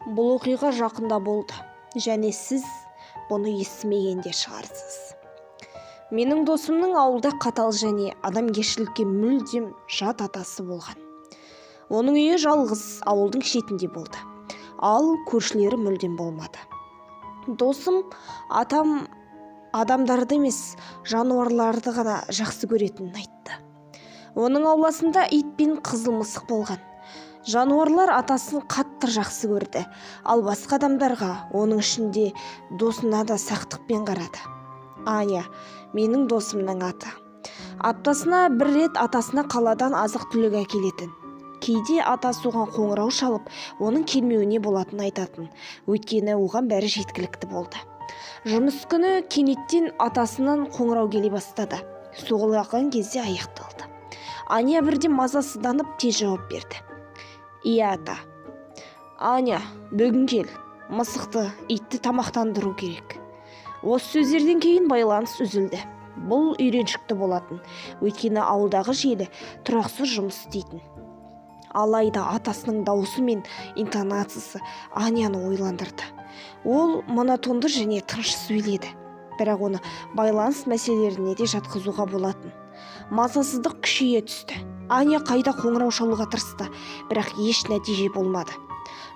Бұл оқиға жақында болды, және сіз бұны естімеген де шығарсыз. Менің досымның ауылда қатал және адамгершілікке мүлдем жат атасы болған. Оның үйі жалғыз ауылдың шетінде болды, ал көршілері мүлдем болмады. Досым адамдарды емес, жануарларды ғана жақсы көретінін айтты. Оның ауласында ит пен қызыл мысық болған. Жануарлар атасын қатты жақсы көрді, ал басқа адамдарға, оның ішінде досына да сақтықпен қарады. Аня, менің досымның аты. Аптасына бір рет атасына қаладан азық-түлік әкелетін. Кейде атасы оған қоңырау шалып, оның келмеуіне болатынын айтатын, өйткені оған бәрі жеткілікті болды. Жұмыс күні кенеттен атасынан қоңырау келе бастады. Соғылған кезде аяқталды. Аня бірден мазасызданып тез жауап берді. Иә, ата. Аня, бүгін кел. Мысықты, итті тамақтандыру керек. Осы сөздерден кейін байланыс үзілді. Бұл үйреншікті болатын, өйткені ауылдағы желі тұрақсыз жұмыс істейтін. Алайда атасының дауысы мен интонациясы Аняны ойландырды. Ол монотонды және тыныш сөйледі, бірақ оны байланыс мәселелеріне де жатқызуға болатын. Мазасыздық күшейе түсті. Аня қайда қоңырау шалуға тырысты, бірақ еш нәтиже болмады.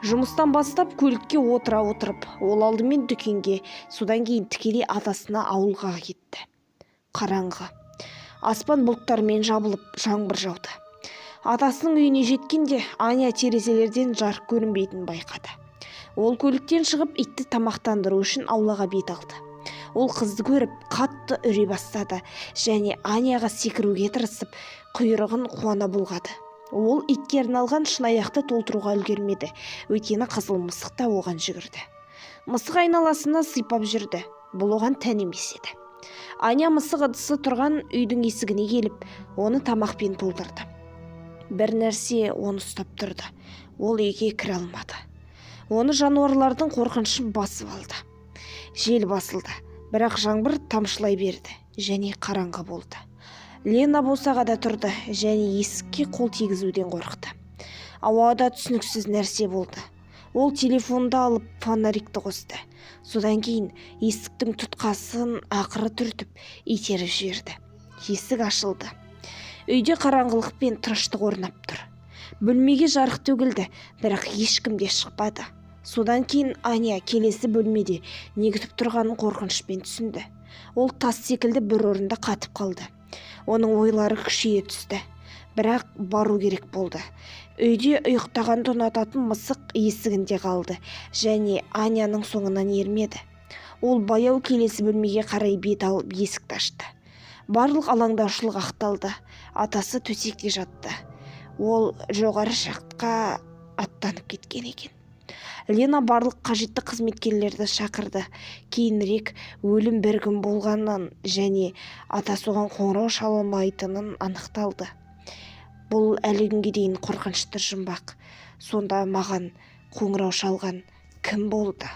Жұмыстан бастап көлікке отырып, ол алдымен дүкенге, содан кейін тікелей атасына ауылға кетті. Қараңғы. Аспан бұлттармен жабылып, жаңбыр жауды. Атасының үйіне жеткенде Аня терезелерден жарық көрінбейтінін байқады. Ол көліктен шығып, итті тамақтандыру үшін аулаға бет алды. Ол қызды көріп, қатты үре бастады және Аняға секіруге тырысып, құйрығын қуана бұлғады. Ол итке арналған шынаяқты толтыруға үлгермеді, өйткені қызыл мысық та оған жүгірді. Мысық айналасына сипап жүрді, бұл оған тән емес еді. Аня мысық ыдысы тұрған үйдің есігіне келіп, оны тамақпен толтырды. Бір нәрсе оны ұстап тұрды, ол үйге кіре алмады. Оны жануарлардың қорқынышы басып алды. Жел басылды, бірақ жаңбыр тамшылай берді және қараңғы болды. Лена босағада тұрды және есікке қол тигізуден қорықты. Ауада түсініксіз нәрсе болды. Ол телефонды алып фонарикті қосты. Содан кейін есіктің тұтқасын ақыры түртіп итеріп жіберді. Есік ашылды. Үйде қараңғылық пен тыныштық орнап тұр. Бөлмеге жарық төгілді, бірақ ешкім де шықпады. Содан кейін Аня келесі бөлмеде не күтіп тұрғанын қорқынышпен түсінді. Ол тас секілді бір орында қатып қалды. Оның ойлары күшейе түсті, бірақ бару керек болды. Үйде ұйықтағанды ұнататын мысық есігінде қалды және Аняның соңынан ермеді. Ол баяу келесі бөлмеге қарай бет алып есікті ашты. Барлық алаңдаушылық ақталды. Атасы төсекте жатты. Ол жоғары жаққа аттанып кеткен екен. Лена барлық қажетті қызметкерлерді шақырды. Кейінірек өлім бір күн болғанын және атасы оған қоңырау шалмайтынын анықталды. Бұл әлі күнге дейін қорқынышты жұмбақ. Сонда маған қоңырау шалған кім болды?